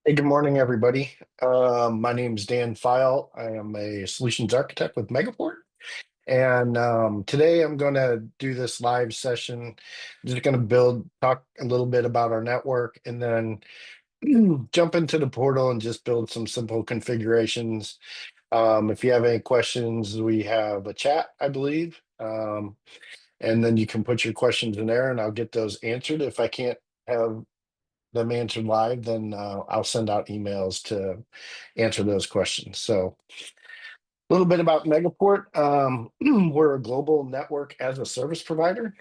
Hey, good morning, everybody. My name is Dan File. I am a solutions architect with Megaport. And today I'm going to do this live session. I'm just going to talk a little bit about our network and then jump into the portal and just build some simple configurations. If you have any questions, we have a chat, I believe. And then you can put your questions in there and I'll get those answered. If I can't have them answered live, then I'll send out emails to answer those questions. So a little bit about Megaport. We're a global network as a service provider.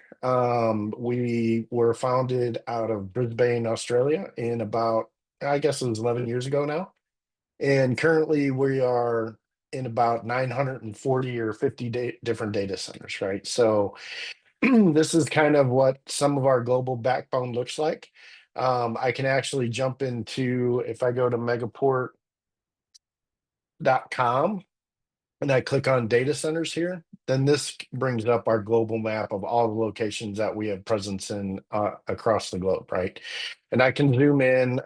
We were founded out of Brisbane, Australia in about, I guess it was 11 years ago now. And currently we are in about 940 or 50 different data centers, right? So this is kind of what some of our global backbone looks like. I can actually jump into, if I go to megaport.com and I click on data centers here, then this brings up our global map of all the locations that we have presence in across the globe, right? And I can zoom in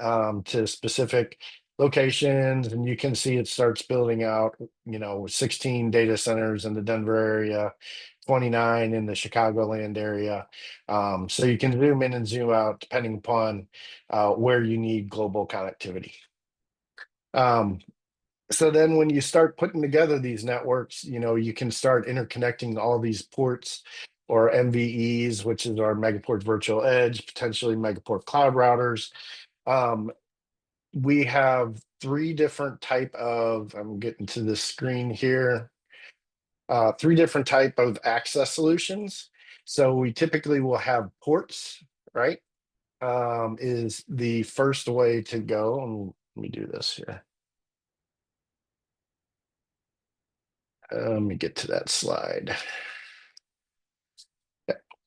to specific locations and you can see it starts building out, 16 data centers in the Denver area, 29 in the Chicagoland area. So you can zoom in and zoom out depending upon where you need global connectivity. Um, so then when you start putting together these networks, you can start interconnecting all these ports or MVEs, which is our Megaport Virtual Edge, potentially Megaport Cloud routers. Um, we have three different type of, I'm getting to the screen here, three different type of access solutions. So we typically will have ports, right? Is the first way to go. Let me do this here. Let me get to that slide.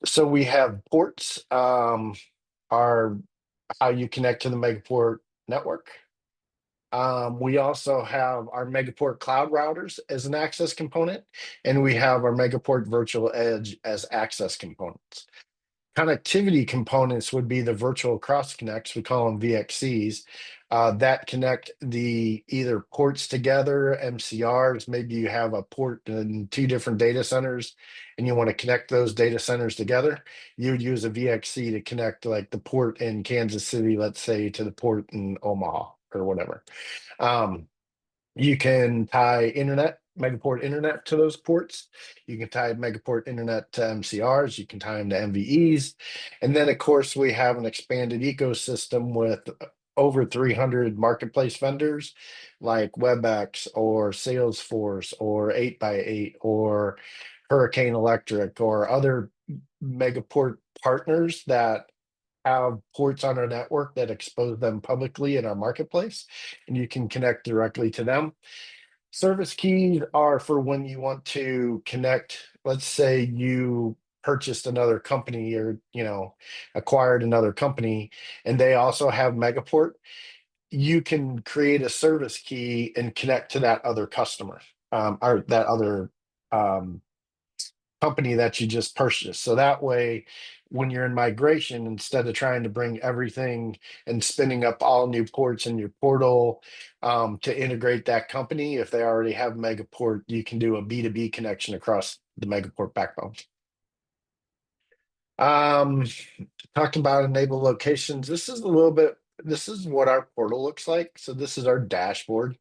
So we have ports, are how you connect to the Megaport network. We also have our Megaport cloud routers as an access component, and we have our Megaport virtual edge as access components. Connectivity components would be the virtual cross connects, we call them VXCs, that connect the either ports together, MCRs. Maybe you have a port in two different data centers and you want to connect those data centers together. You would use a VXC to connect like the port in Kansas City, let's say, to the port in Omaha or whatever. Um, you can tie Megaport internet to those ports. You can tie Megaport internet to MCRs. You can tie them to MVEs. And then, of course, we have an expanded ecosystem with over 300 marketplace vendors like WebEx or Salesforce or 8x8 or Hurricane Electric or other Megaport partners that have ports on our network that expose them publicly in our marketplace, and you can connect directly to them. Service keys are for when you want to connect. Let's say you purchased another company or acquired another company and they also have Megaport. You can create a service key and connect to that other customer, or that other um, company that you just purchased. So that way, when you're in migration, instead of trying to bring everything and spinning up all new ports in your portal to integrate that company, if they already have Megaport, you can do a B2B connection across the Megaport backbone. Um, Talked about enable locations. This is what our portal looks like. So this is our dashboard.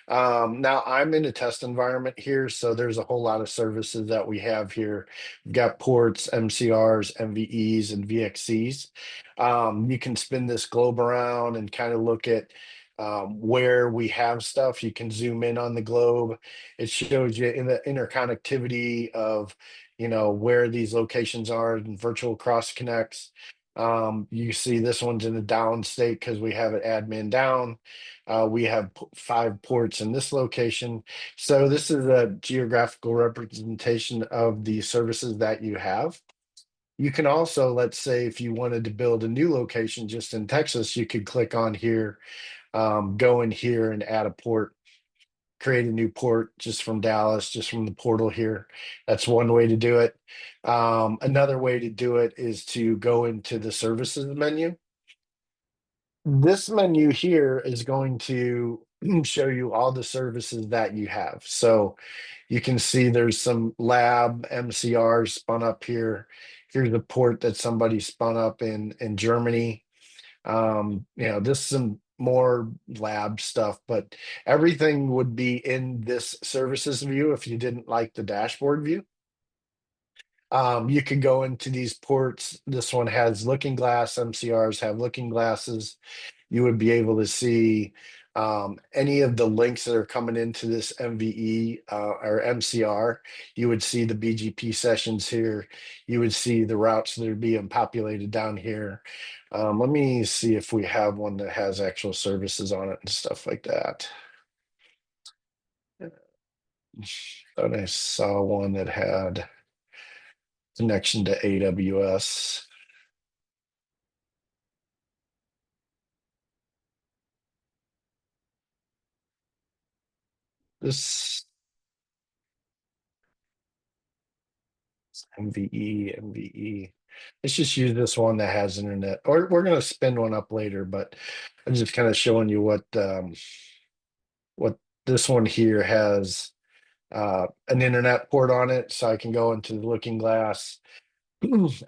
Now I'm in a test environment here, so there's a whole lot of services that we have here. We've got ports, MCRs, MVEs, and VXCs. You can spin this globe around and kind of look at where we have stuff. You can zoom in on the globe. It shows you in the interconnectivity of where these locations are and virtual cross connects. You see this one's in a down state because we have it admin down. We have 5 ports in this location. So this is a geographical representation of the services that you have. You can also, let's say, if you wanted to build a new location just in Texas, you could click on here, go in here and add a port, create a new port just from Dallas, just from the portal here. That's one way to do it. Another way to do it is to go into the services menu. This menu here is going to show you all the services that you have. So you can see there's some lab MCRs spun up here. Here's a port that somebody spun up in Germany. This is some more lab stuff, but everything would be in this services view if you didn't like the dashboard view. You could go into these ports. This one has looking glass, MCRs have looking glasses. You would be able to see any of the links that are coming into this MVE or MCR. You would see the BGP sessions here. You would see the routes that are being populated down here. Let me see if we have one that has actual services on it and stuff like that. Thought I saw one that had connection to AWS. This MVE. Let's just use this one that has internet, or we're going to spin one up later, but I'm just kind of showing you what this one here has an internet port on it. So I can go into the looking glass.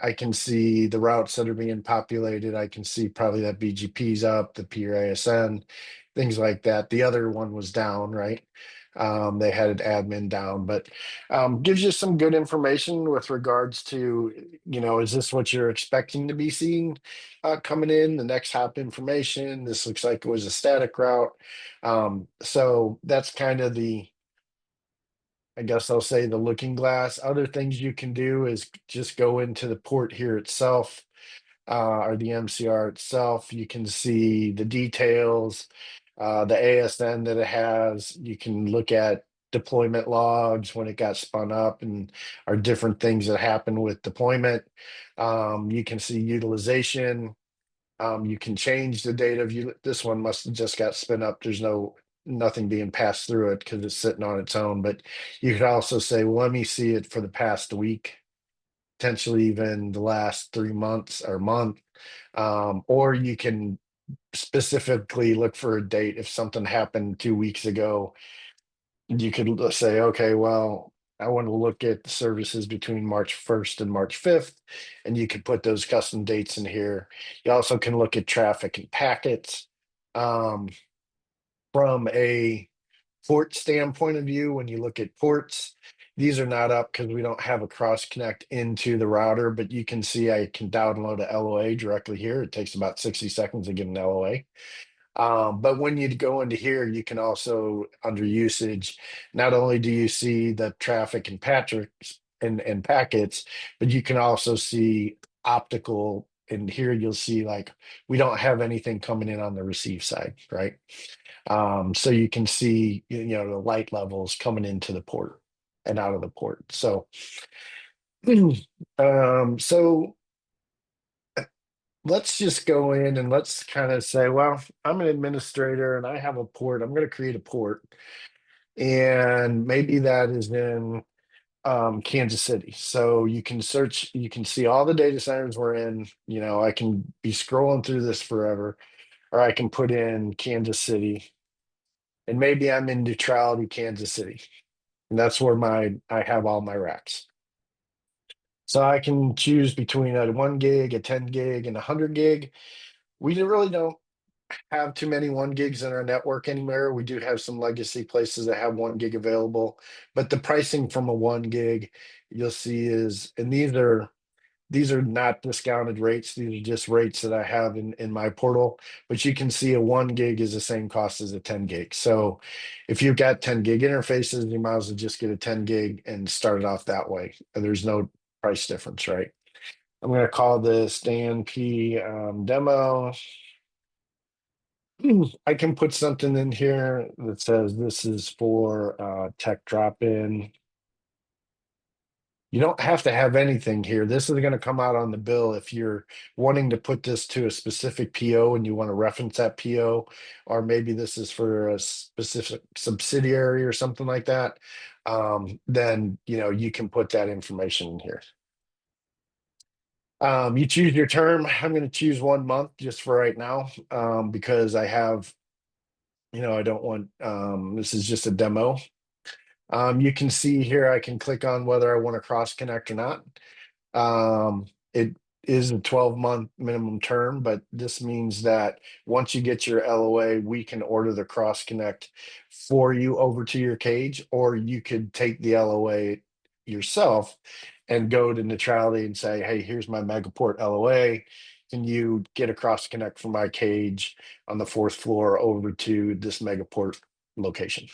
I can see the routes that are being populated. I can see probably that BGP's up, the peer ASN, things like that. The other one was down, right? They had an admin down, but gives you some good information with regards to, is this what you're expecting to be seeing coming in? The next hop information. This looks like it was a static route. So that's kind of I guess I'll say the looking glass. Other things you can do is just go into the port here itself, or the MCR itself. You can see the details, the ASN that it has. You can look at deployment logs when it got spun up and are different things that happen with deployment. You can see utilization. You can change the date of you. This one must have just got spin up. There's nothing being passed through it because it's sitting on its own. But you could also say, well, let me see it for the past week, potentially even the last 3 months or month. Or you can specifically look for a date. If something happened 2 weeks ago, you could say, okay, well, I want to look at the services between March 1st and March 5th, and you could put those custom dates in here. You also can look at traffic and packets. Um, from a port standpoint of view, when you look at ports, these are not up because we don't have a cross connect into the router, but you can see I can download a LOA directly here. It takes about 60 seconds to get an LOA. But when you go into here, you can also, under usage, not only do you see the traffic and patrick's and packets, but you can also see optical. And here you'll see like we don't have anything coming in on the receive side, right? So you can see, the light levels coming into the port and out of the port. So, so let's just go in and let's kind of say, well, I'm an administrator and I have a port. I'm going to create a port, and maybe that is in Kansas City. So you can search, you can see all the data centers we're in. I can be scrolling through this forever, or I can put in Kansas City, and maybe I'm in neutrality, Kansas City. And that's where I have all my racks. So I can choose between a 1 gig, a 10 gig, and a 100 gig. We really don't have too many 1 gigs in our network anymore. We do have some legacy places that have 1 gig available, but the pricing from a 1 gig you'll see and these are not discounted rates. These are just rates that I have in my portal. But you can see a 1 gig is the same cost as a 10 gig. So if you've got 10 gig interfaces, you might as well just get a 10 gig and start it off that way. There's no price difference, right? I'm going to call this Dan P demo. I can put something in here that says this is for tech drop in. You don't have to have anything here. This is going to come out on the bill if you're wanting to put this to a specific PO and you want to reference that PO, or maybe this is for a specific subsidiary or something like that. Then you can put that information in here. You choose your term. I'm going to choose 1 month just for right now, because I have, I don't want, this is just a demo. You can see here, I can click on whether I want to cross connect or not. It is a 12-month minimum term, but this means that once you get your LOA, we can order the cross connect for you over to your cage, or you could take the LOA yourself and go to neutrality and say, hey, here's my Megaport LOA. Can you get a cross connect from my cage on the fourth floor over to this Megaport location?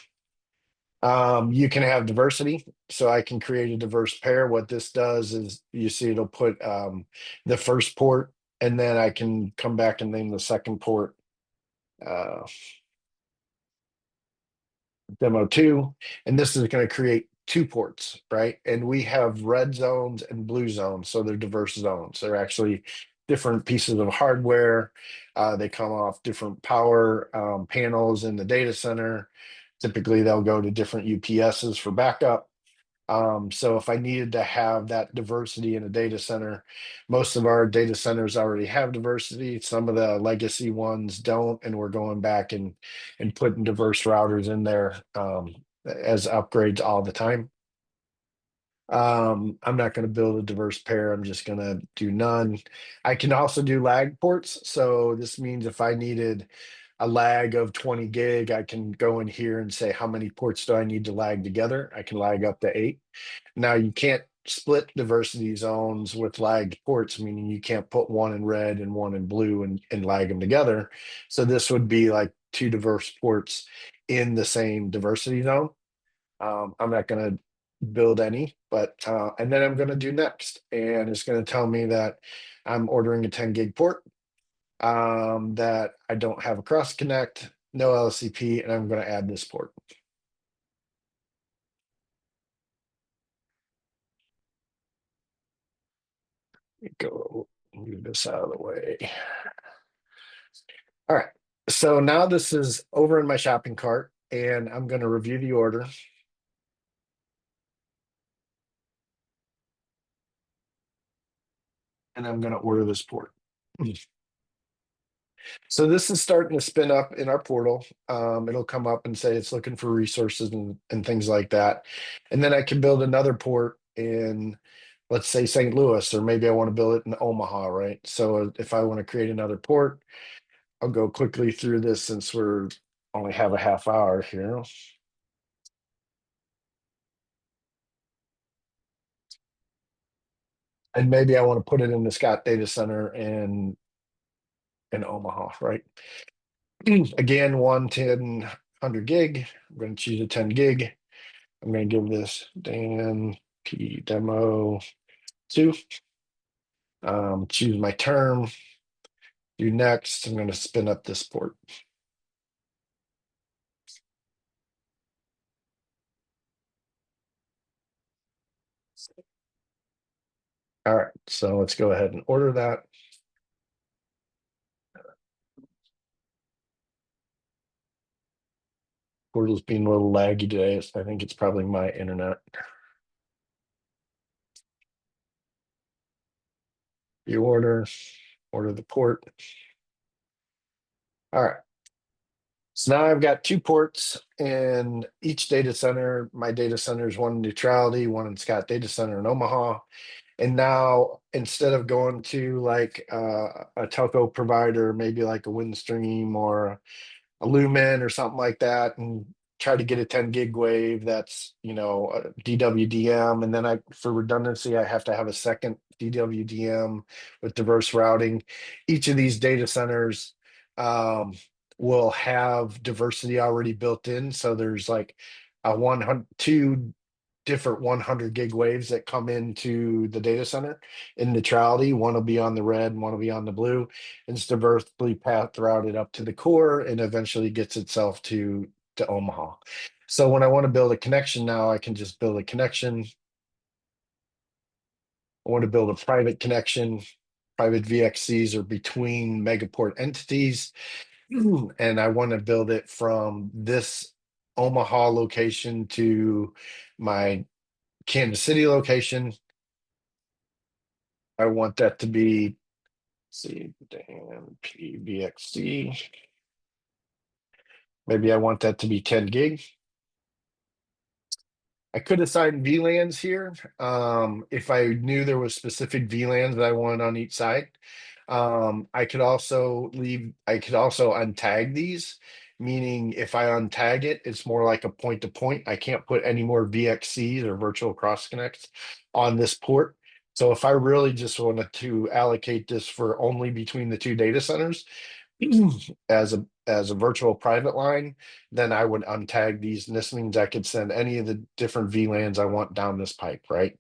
You can have diversity, so I can create a diverse pair. What this does is you see it'll put the first port, and then I can come back and name the second port uh, demo two, and this is going to create two ports, right? And we have red zones and blue zones, so they're diverse zones. They're actually different pieces of hardware. They come off different power panels in the data center. Typically, they'll go to different UPSs for backup. So if I needed to have that diversity in a data center, most of our data centers already have diversity. Some of the legacy ones don't, and we're going back and putting diverse routers in there as upgrades all the time. I'm not going to build a diverse pair. I'm just going to do none. I can also do lag ports. So this means if I needed a lag of 20 gig, I can go in here and say, how many ports do I need to lag together? I can lag up to 8. Now you can't split diversity zones with lagged ports, meaning you can't put one in red and one in blue and lag them together. So this would be like two diverse ports in the same diversity zone. I'm not going to build any, but and then I'm going to do next, and it's going to tell me that I'm ordering a 10 gig port, that I don't have a cross connect, no LCP, and I'm going to add this port. Go move this out of the way. All right. So now this is over in my shopping cart, and I'm going to review the order. And I'm going to order this port. So this is starting to spin up in our portal. It'll come up and say it's looking for resources and things like that. And then I can build another port in, let's say, St. Louis, or maybe I want to build it in Omaha, right? So if I want to create another port, I'll go quickly through this since we're only have a half hour here. And maybe I want to put it in the Scott data center in Omaha, right? Again, 110 gig. I'm going to choose a 10 gig. I'm going to give this Dan P demo 2. Choose my term. Do next. I'm going to spin up this port. All right, so let's go ahead and order that. Portal's being a little laggy today. So I think it's probably my internet. You order the port. All right. So now I've got two ports in each data center. My data center is one in Neutrality, one in Scott Data Center in Omaha. And now instead of going to like a telco provider, maybe like a Windstream or a Lumen or something like that, and try to get a 10 gig wave that's, a DWDM. And then for redundancy, I have to have a second DWDM with diverse routing. Each of these data centers will have diversity already built in. So there's like a 100, two different 100 gig waves that come into the data center in neutrality. One will be on the red, one will be on the blue. And it's diversely path routed up to the core and eventually gets itself to Omaha. So when I want to build a connection now, I can just build a connection. I want to build a private connection. Private VXCs are between Megaport entities. And I want to build it from this Omaha location to my Kansas City location. I want that to be, see, damn, PVXC. Maybe I want that to be 10 gig. I could assign VLANs here if I knew there was specific VLANs that I wanted on each side. I could also untag these, meaning if I untag it, it's more like a point to point. I can't put any more VXCs or virtual cross connects on this port. So if I really just wanted to allocate this for only between the two data centers as a virtual private line, then I would untag these, and this means I could send any of the different VLANs I want down this pipe, right?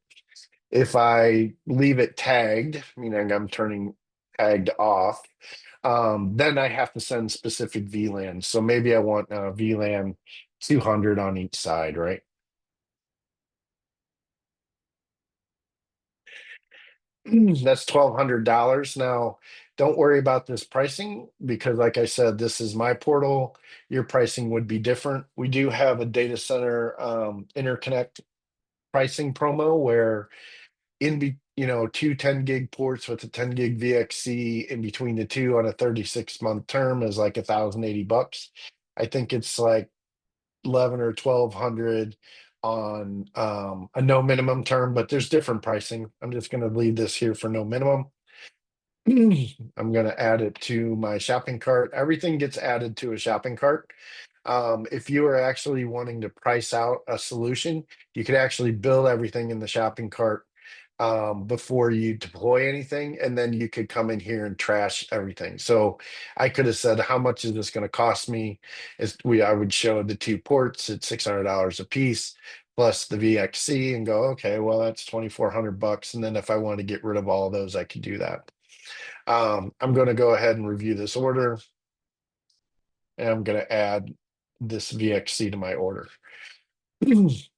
If I leave it tagged, meaning I'm turning tagged off, then I have to send specific VLANs. So maybe I want VLAN 200 on each side, right? That's $1,200. Now, don't worry about this pricing because, like I said, this is my portal. Your pricing would be different. We do have a data center interconnect pricing promo where two 10 gig ports with a 10 gig VXC in between the two on a 36-month term is like $1,080. I think it's like 11 or 1,200 on a no minimum term, but there's different pricing. I'm just going to leave this here for no minimum. I'm going to add it to my shopping cart. Everything gets added to a shopping cart. If you are actually wanting to price out a solution, you could actually build everything in the shopping cart before you deploy anything, and then you could come in here and trash everything. So I could have said, how much is this going to cost me? I would show the two ports at $600 a piece plus the VXC and go, okay, well, that's $2,400. And then if I want to get rid of all of those, I could do that. I'm going to go ahead and review this order, and I'm going to add this VXC to my order.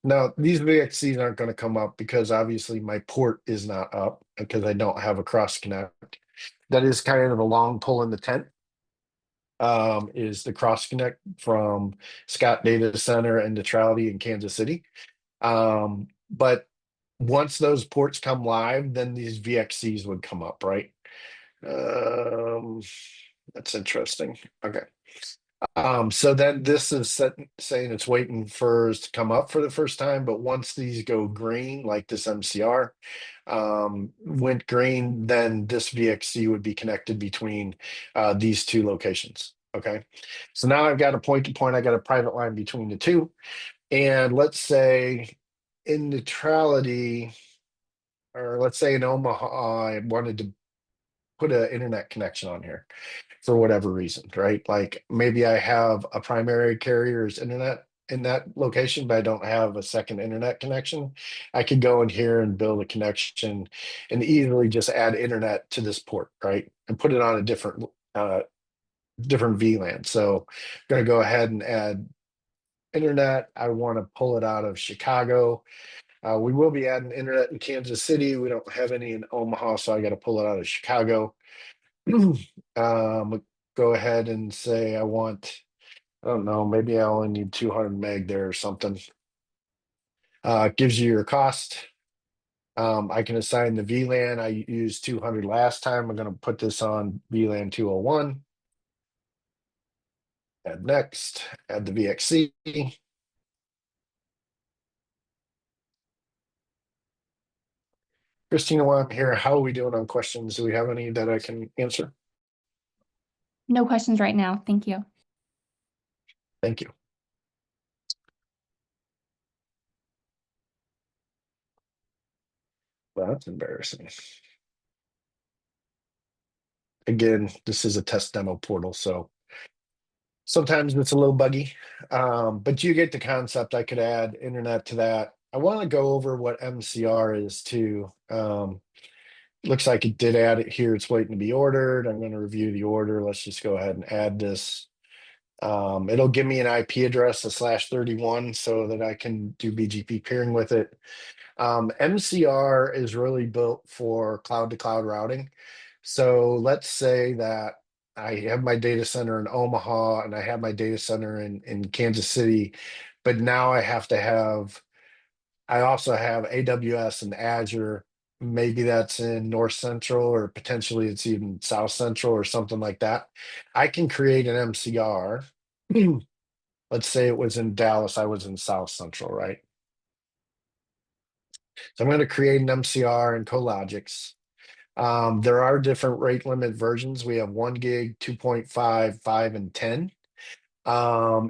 Now, these VXCs aren't going to come up because obviously my port is not up because I don't have a cross connect. That is kind of a long pull in the tent, is the cross connect from Scott Data Center and Neutrality in Kansas City. But once those ports come live, then these VXCs would come up, right? Um, that's interesting. Okay. So then this is saying it's waiting for us to come up for the first time, but once these go green, like this MCR, went green, then this VXC would be connected between these two locations. Okay. So now I've got a point to point, I got a private line between the two. And let's say in neutrality, or let's say in Omaha, I wanted to put an internet connection on here for whatever reason, right? Like maybe I have a primary carrier's internet in that location, but I don't have a second internet connection. I could go in here and build a connection and easily just add internet to this port, right? And put it on a different VLAN. So I'm going to go ahead and add internet. I want to pull it out of Chicago. We will be adding internet in Kansas City. We don't have any in Omaha, so I got to pull it out of Chicago. Go ahead and say I want, I don't know, maybe I only need 200 meg there or something. It gives you your cost. I can assign the VLAN. I used 200 last time. I'm going to put this on VLAN 201. Add next, add the VXC. Christina, while I'm here, how are we doing on questions? Do we have any that I can answer? No questions right now. Thank you. Thank you. Well, that's embarrassing. Again, this is a test demo portal, so sometimes it's a little buggy, but you get the concept. I could add internet to that. I want to go over what MCR is too. Looks like it did add it here. It's waiting to be ordered. I'm going to review the order. Let's just go ahead and add this. It'll give me an IP address, a /31, so that I can do BGP peering with it. MCR is really built for cloud to cloud routing. So let's say that I have my data center in Omaha and I have my data center in Kansas City, but now I also have AWS and Azure Maybe that's in North Central, or potentially it's even South Central or something like that. I can create an MCR. Let's say it was in Dallas, I was in South Central, right? So I'm going to create an MCR in Cologix. There are different rate limit versions. We have 1 gig, 2.5, 5, and 10.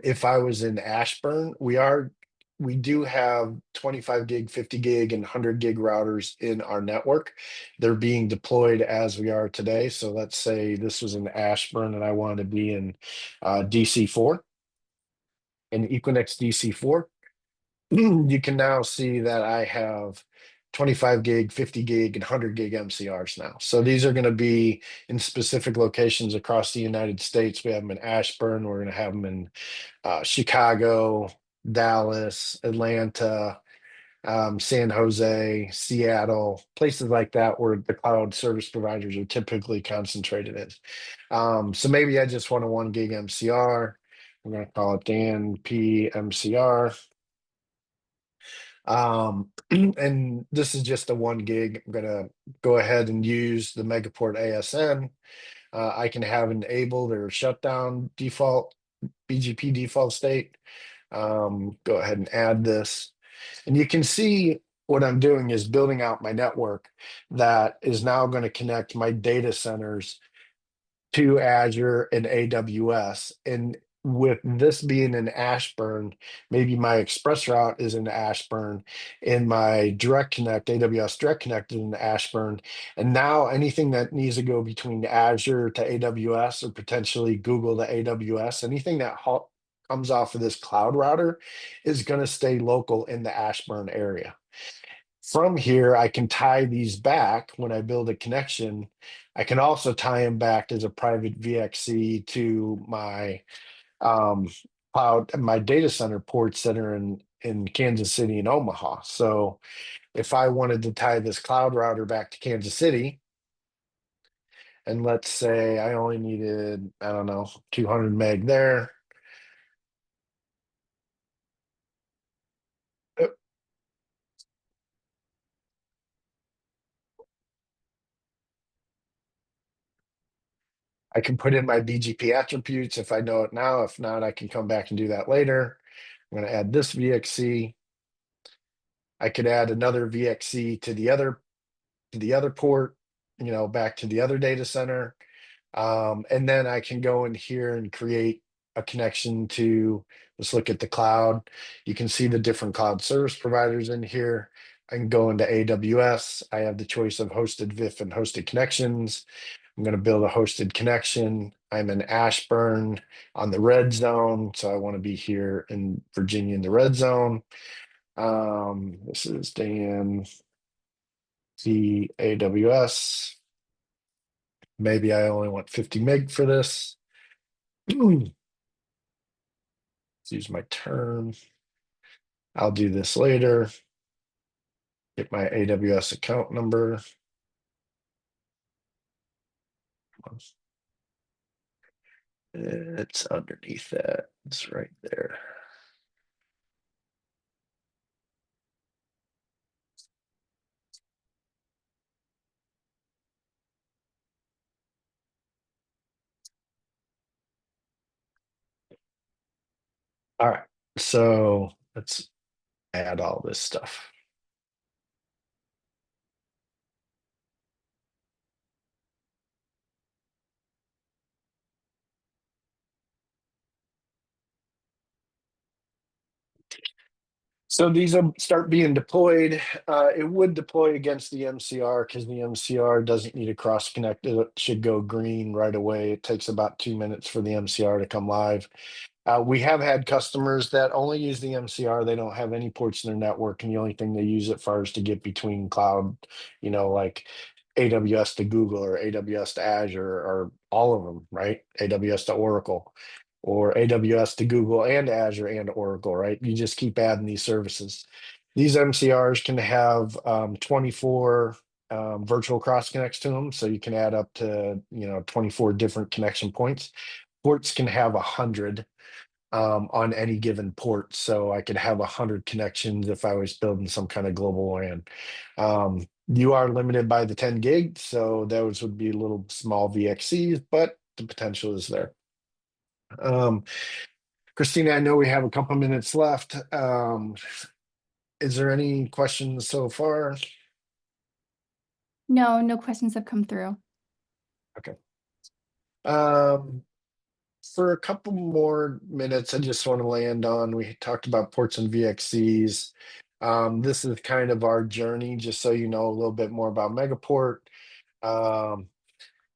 If I was in Ashburn, we do have 25 gig, 50 gig, and 100 gig routers in our network. They're being deployed as we are today. So let's say this was in Ashburn and I wanted to be in DC4, in Equinix DC4. You can now see that I have 25 gig, 50 gig, and 100 gig MCRs now. So these are going to be in specific locations across the United States. We have them in Ashburn. We're going to have them in Chicago, Dallas, Atlanta, San Jose, Seattle, places like that where the cloud service providers are typically concentrated in. So maybe I just want a 1 gig MCR. We're going to call it Dan P MCR. And this is just a 1 gig. I'm gonna go ahead and use the Megaport ASN. I can have enabled or shut down default BGP default state. Go ahead and add this. And you can see what I'm doing is building out my network that is now going to connect my data centers to Azure and AWS. And with this being in Ashburn, maybe my express route is in Ashburn, and my direct connect, AWS direct connect is in Ashburn. And now anything that needs to go between Azure to AWS, or potentially Google to AWS, anything that comes off of this cloud router is going to stay local in the Ashburn area. From here, I can tie these back when I build a connection. I can also tie them back as a private VXC to my um, cloud, my data center ports that are in Kansas City and Omaha. So if I wanted to tie this cloud router back to Kansas City, and let's say I only needed, I don't know, 200 meg there. uh, I can put in my BGP attributes if I know it now. If not, I can come back and do that later. I'm going to add this VXC. I could add another VXC to the other port, back to the other data center. And then I can go in here and create a connection to, let's look at the cloud. You can see the different cloud service providers in here. I can go into AWS. I have the choice of hosted VIF and hosted connections. I'm going to build a hosted connection. I'm in Ashburn on the red zone. So I want to be here in Virginia in the red zone. This is Dan the AWS. Maybe I only want 50 meg for this. Let's use my term. I'll do this later. Get my AWS account number. It's underneath that. It's right there. All right. So let's add all this stuff. So these will start being deployed. It would deploy against the MCR because the MCR doesn't need a cross connect. It should go green right away. It takes about 2 minutes for the MCR to come live. We have had customers that only use the MCR. They don't have any ports in their network, and the only thing they use it for is to get between cloud, like AWS to Google or AWS to Azure or all of them, right? AWS to Oracle or AWS to Google and Azure and Oracle, right? You just keep adding these services. These MCRs can have 24 virtual cross connects to them. So you can add up to, 24 different connection points. Ports can have 100 on any given port. So I could have 100 connections if I was building some kind of global WAN. You are limited by the 10 gig, so those would be little small VXCs, but the potential is there. Christina, I know we have a couple minutes left. Is there any questions so far? No, no questions have come through. Okay. Um, for a couple more minutes, I just want to land on, we talked about ports and VXCs. This is kind of our journey, just so you know a little bit more about Megaport. Um,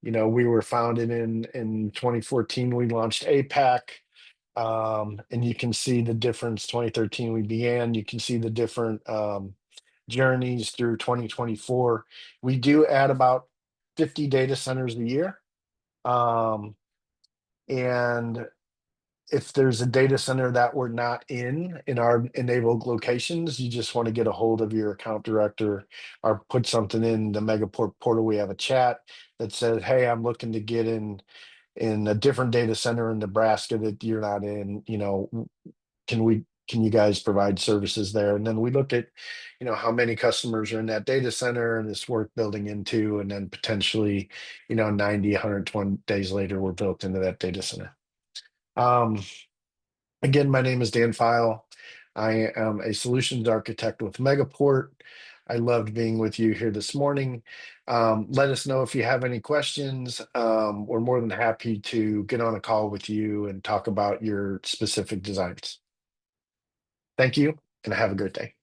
we were founded in 2014. We launched APAC. And you can see the difference. 2013 we began. You can see the different journeys through 2024. We do add about 50 data centers a year. And if there's a data center that we're not in our enabled locations, you just want to get a hold of your account director or put something in the Megaport portal. We have a chat that says, hey, I'm looking to get in a different data center in Nebraska that you're not in, can you guys provide services there? And then we look at, how many customers are in that data center and it's worth building into, and then potentially, 90, 120 days later, we're built into that data center. Again, my name is Dan File. I am a solutions architect with Megaport. I loved being with you here this morning. Let us know if you have any questions. We're more than happy to get on a call with you and talk about your specific designs. Thank you and have a great day.